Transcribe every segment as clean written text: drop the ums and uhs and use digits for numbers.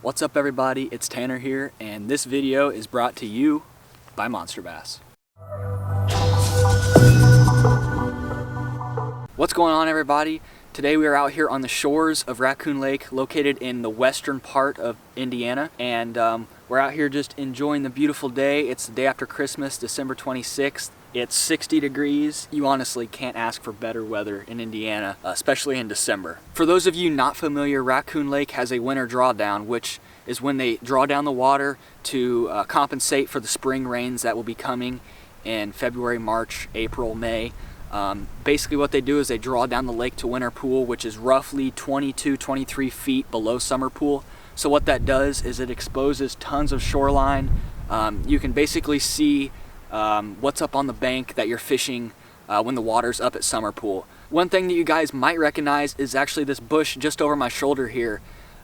What's up everybody, it's Tanner here, and this video is brought to you by Monster Bass. What's going on everybody? Today we are out here on the shores of Raccoon Lake, located in the western part of Indiana, and we're out here just enjoying the beautiful day. It's the day after Christmas, December 26th. It's 60 degrees. You honestly can't ask for better weather in Indiana, especially in December. For those of you not familiar, Raccoon Lake has a winter drawdown, which is when they draw down the water to compensate for the spring rains that will be coming in February, March, April, May. Basically what they do is they draw down the lake to winter pool, which is roughly 22-23 feet below summer pool. So what that does is it exposes tons of shoreline. You can basically see what's up on the bank that you're fishing when the water's up at summer pool. One thing that you guys might recognize is actually this bush just over my shoulder here.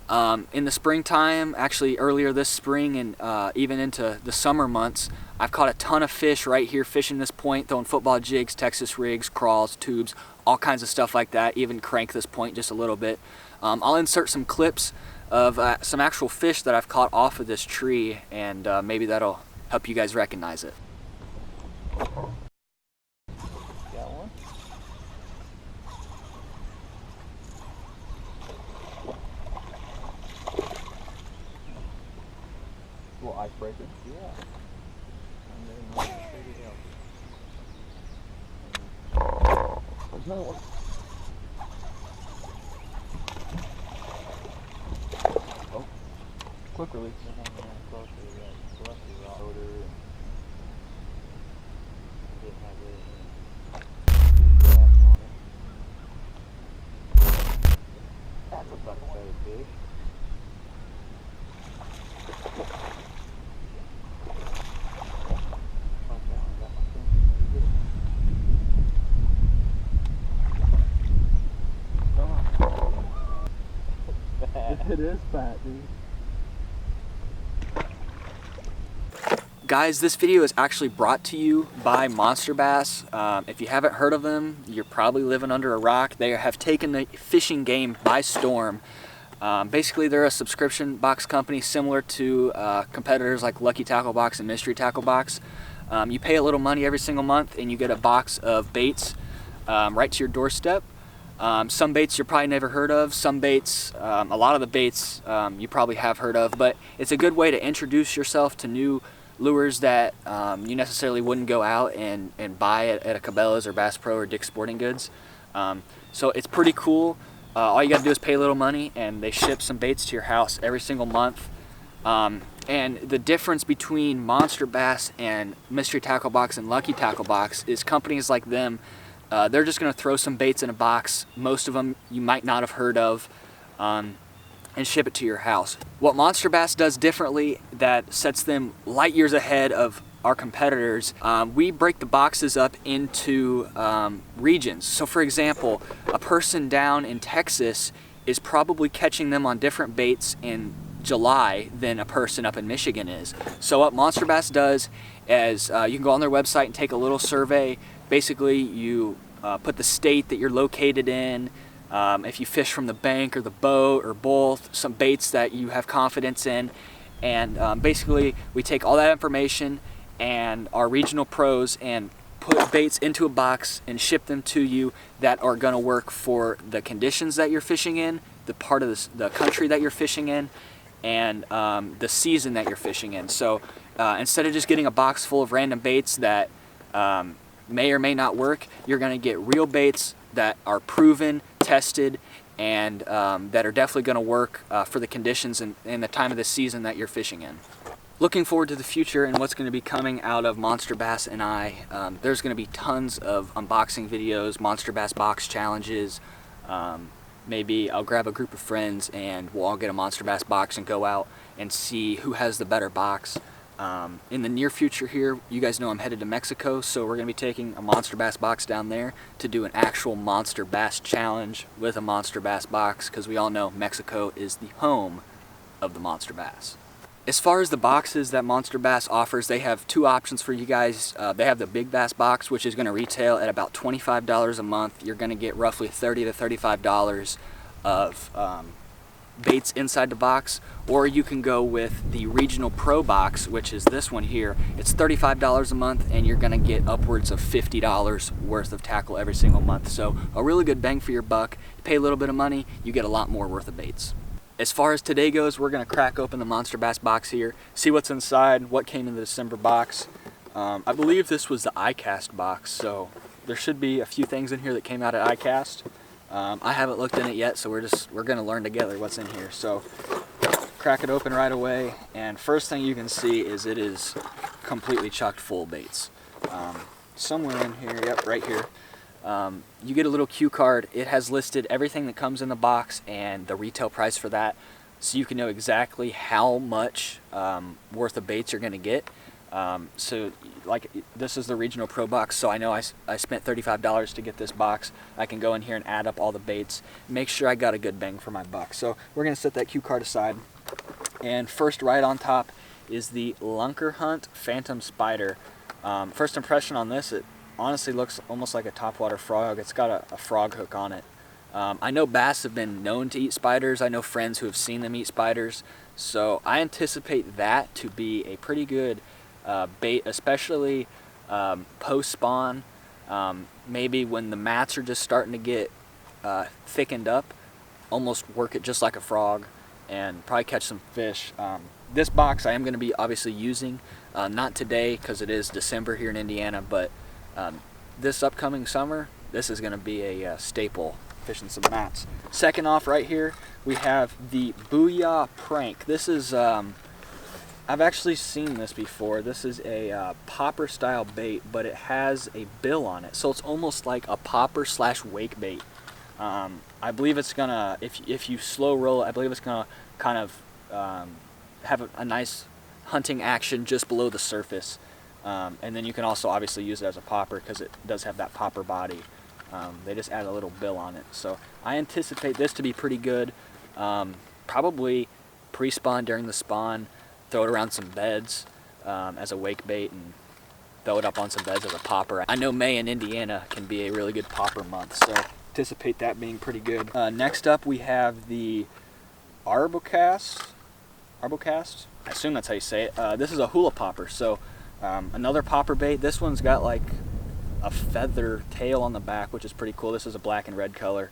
In the springtime, actually earlier this spring and even into the summer months, I've caught a ton of fish right here fishing this point, throwing football jigs, Texas rigs, crawls, tubes, all kinds of stuff like that, even crank this point just a little bit. I'll insert some clips of some actual fish that I've caught off of this tree, and maybe that'll help you guys recognize it. Got one? Little icebreaker? Yeah. There's another one. Oh, quick release. It is fat, dude. Guys, this video is actually brought to you by Monster Bass. If you haven't heard of them, you're probably living under a rock. They have taken the fishing game by storm. Basically, they're a subscription box company similar to competitors like Lucky Tackle Box and Mystery Tackle Box. You pay a little money every single month and you get a box of baits right to your doorstep. Some baits you're probably never heard of, some baits, a lot of the baits you probably have heard of, but it's a good way to introduce yourself to new lures that you necessarily wouldn't go out and buy at a Cabela's or Bass Pro or Dick's Sporting Goods. So it's pretty cool. All you gotta do is pay a little money and they ship some baits to your house every single month. And the difference between Monster Bass and Mystery Tackle Box and Lucky Tackle Box is companies like them, they're just going to throw some baits in a box, most of them you might not have heard of, and ship it to your house. What Monster Bass does differently that sets them light years ahead of our competitors, we break the boxes up into regions. So for example, a person down in Texas is probably catching them on different baits in July than a person up in Michigan is. So what Monster Bass does is you can go on their website and take a little survey. Basically you put the state that you're located in, if you fish from the bank or the boat or both, some baits that you have confidence in, and basically we take all that information and our regional pros and put baits into a box and ship them to you that are going to work for the conditions that you're fishing in, the part of the country that you're fishing in, and the season that you're fishing in. So instead of just getting a box full of random baits that may or may not work, you're going to get real baits that are proven, tested, and that are definitely going to work for the conditions and the time of the season that you're fishing in. Looking forward to the future and what's going to be coming out of Monster Bass and I. There's going to be tons of unboxing videos, Monster Bass box challenges. Maybe I'll grab a group of friends and we'll all get a Monster Bass box and go out and see who has the better box. In the near future here, you guys know I'm headed to Mexico, so we're going to be taking a Monster Bass box down there to do an actual Monster Bass challenge with a Monster Bass box, because we all know Mexico is the home of the Monster Bass. As far as the boxes that Monster Bass offers, they have two options for you guys. They have the Big Bass box, which is going to retail at about $25 a month. You're going to get roughly $30 to $35 of baits inside the box, or you can go with the Regional Pro box, which is this one here. It's $35 a month, and you're gonna get upwards of $50 worth of tackle every single month. So a really good bang for your buck. You pay a little bit of money, you get a lot more worth of baits. As far as today goes, we're gonna crack open the Monster Bass box here, see what's inside, what came in the December box. I believe this was the iCast box, so there should be a few things in here that came out at iCast. I haven't looked in it yet, so we're gonna learn together what's in here. So crack it open right away, and first thing you can see is it is completely chocked full of baits. Somewhere in here, yep, right here. You get a little cue card. It has listed everything that comes in the box and the retail price for that, so you can know exactly how much worth of baits you're gonna get. So like this is the Regional Pro box, so I know I spent $35 to get this box. I can go in here and add up all the baits, make sure I got a good bang for my buck. So we're gonna set that cue card aside, and first right on top is the Lunker Hunt Phantom Spider. First impression on this, it honestly looks almost like a topwater frog. It's got a frog hook on it. I know bass have been known to eat spiders. I know friends who have seen them eat spiders, so I anticipate that to be a pretty good bait, especially post-spawn. Maybe when the mats are just starting to get thickened up, almost work it just like a frog and probably catch some fish. This box I am going to be obviously using, not today because it is December here in Indiana, but this upcoming summer, this is going to be a staple, fishing some mats. Second off right here, we have the Booyah Prank. This is I've actually seen this before. This is a popper style bait, but it has a bill on it, so it's almost like a popper slash wake bait. I believe it's gonna, if you slow roll it, I believe it's gonna kind of have a nice hunting action just below the surface, and then you can also obviously use it as a popper because it does have that popper body. They just add a little bill on it, so I anticipate this to be pretty good. Probably pre-spawn, during the spawn, throw it around some beds as a wake bait, and throw it up on some beds as a popper. I know May in Indiana can be a really good popper month, so anticipate that being pretty good. Next up we have the Arbocast. I assume that's how you say it. This is a Hoola Popper, so another popper bait. This one's got like a feather tail on the back, which is pretty cool. This is a black and red color.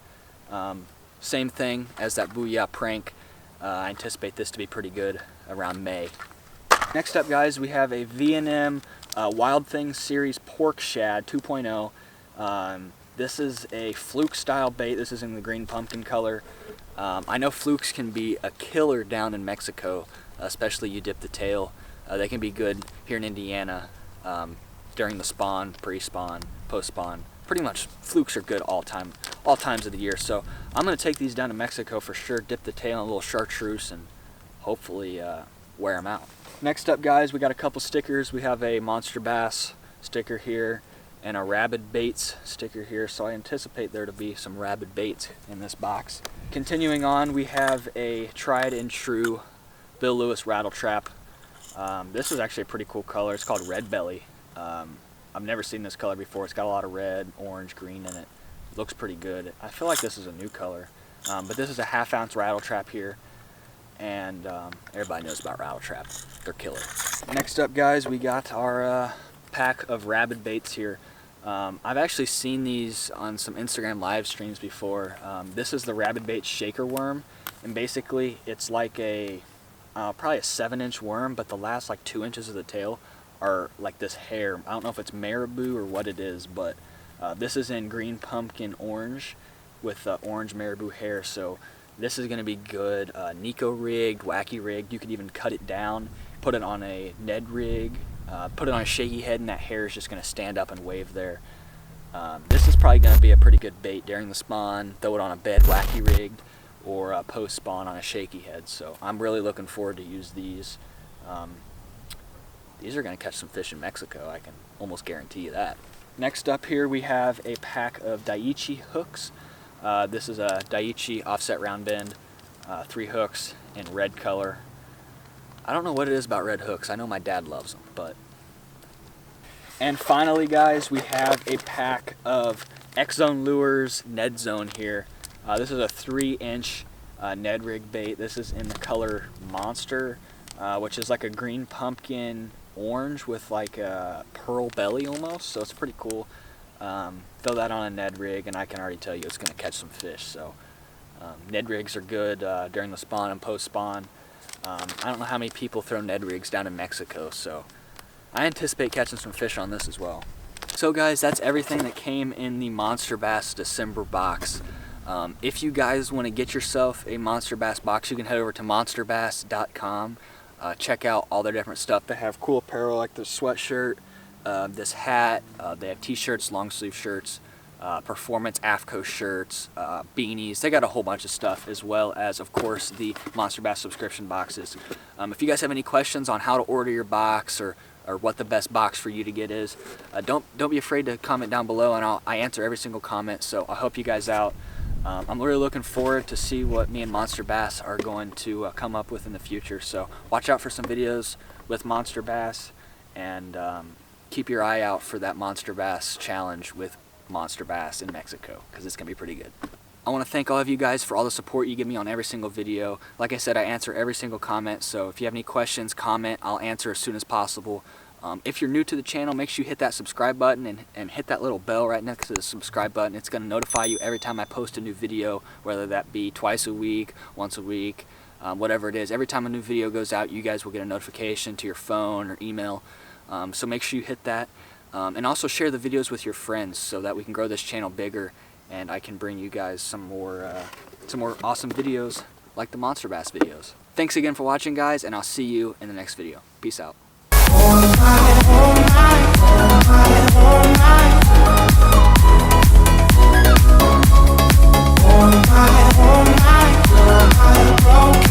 Same thing as that Booyah Prank. I anticipate this to be pretty good around May. Next up, guys, we have a V&M Wild Things Series Pork Shad 2.0. This is a fluke style bait. This is in the green pumpkin color. I know flukes can be a killer down in Mexico, especially you dip the tail. They can be good here in Indiana during the spawn, pre-spawn, post-spawn. Pretty much flukes are good all times of the year. So I'm going to take these down to Mexico for sure, dip the tail in a little chartreuse, and hopefully wear them out. Next up, guys, we got a couple stickers. We have a Monster Bass sticker here and a Rabid Baits sticker here, so I anticipate there to be some Rabid Baits in this box. Continuing on, we have a tried and true Bill Lewis rattle trap. This is actually a pretty cool color. It's called Red Belly. I've never seen this color before. It's got a lot of red, orange, green in it. It looks pretty good. I feel like this is a new color, but this is a 1/2 ounce rattle trap here, and everybody knows about rattle trap. They're killer. Next up, guys, we got our pack of Rabid Baits here. I've actually seen these on some Instagram live streams before. This is the Rabid Bait Shaker Worm, and basically it's like a probably a 7-inch worm, but the last like 2 inches of the tail are like this hair. I don't know if it's marabou or what it is, but this is in green pumpkin orange with orange marabou hair, so this is going to be good. Nico rigged, wacky rigged. You could even cut it down, put it on a Ned rig, put it on a shaky head, and that hair is just going to stand up and wave there. This is probably going to be a pretty good bait during the spawn. Throw it on a bed, wacky rigged, or post spawn on a shaky head. So I'm really looking forward to use these. These are going to catch some fish in Mexico, I can almost guarantee you that. Next up here we have a pack of Daiichi hooks. This is a Daiichi offset round bend, 3 hooks in red color. I don't know what it is about red hooks. I know my dad loves them, but... And finally, guys, we have a pack of X Zone Lures Ned Zone here. This is a 3-inch Ned Rigged Bait. This is in the color Monster, which is like a green pumpkin orange with like a pearl belly almost, so it's pretty cool. Throw that on a Ned Rig and I can already tell you it's going to catch some fish. So Ned Rigs are good during the spawn and post spawn. I don't know how many people throw Ned Rigs down in Mexico, so I anticipate catching some fish on this as well. So guys, that's everything that came in the Monster Bass December box. If you guys want to get yourself a Monster Bass box, you can head over to monsterbass.com. Check out all their different stuff. They have cool apparel like the sweatshirt, this hat, they have t-shirts, long sleeve shirts, performance AFCO shirts, beanies. They got a whole bunch of stuff, as well as of course the Monster Bass subscription boxes. If you guys have any questions on how to order your box or what the best box for you to get is, don't be afraid to comment down below, and I answer every single comment. So I'll help you guys out. I'm really looking forward to see what me and Monster Bass are going to come up with in the future. So watch out for some videos with Monster Bass, and keep your eye out for that Monster Bass challenge with Monster Bass in Mexico, because it's going to be pretty good. I want to thank all of you guys for all the support you give me on every single video. Like I said, I answer every single comment, so if you have any questions, comment. I'll answer as soon as possible. If you're new to the channel, make sure you hit that subscribe button and hit that little bell right next to the subscribe button. It's going to notify you every time I post a new video, whether that be twice a week, once a week, whatever it is. Every time a new video goes out, you guys will get a notification to your phone or email. So make sure you hit that. And also share the videos with your friends so that we can grow this channel bigger and I can bring you guys some more awesome videos like the Monster Bass videos. Thanks again for watching, guys, and I'll see you in the next video. Peace out. Oh my, oh my, oh my, oh my, oh my, oh my,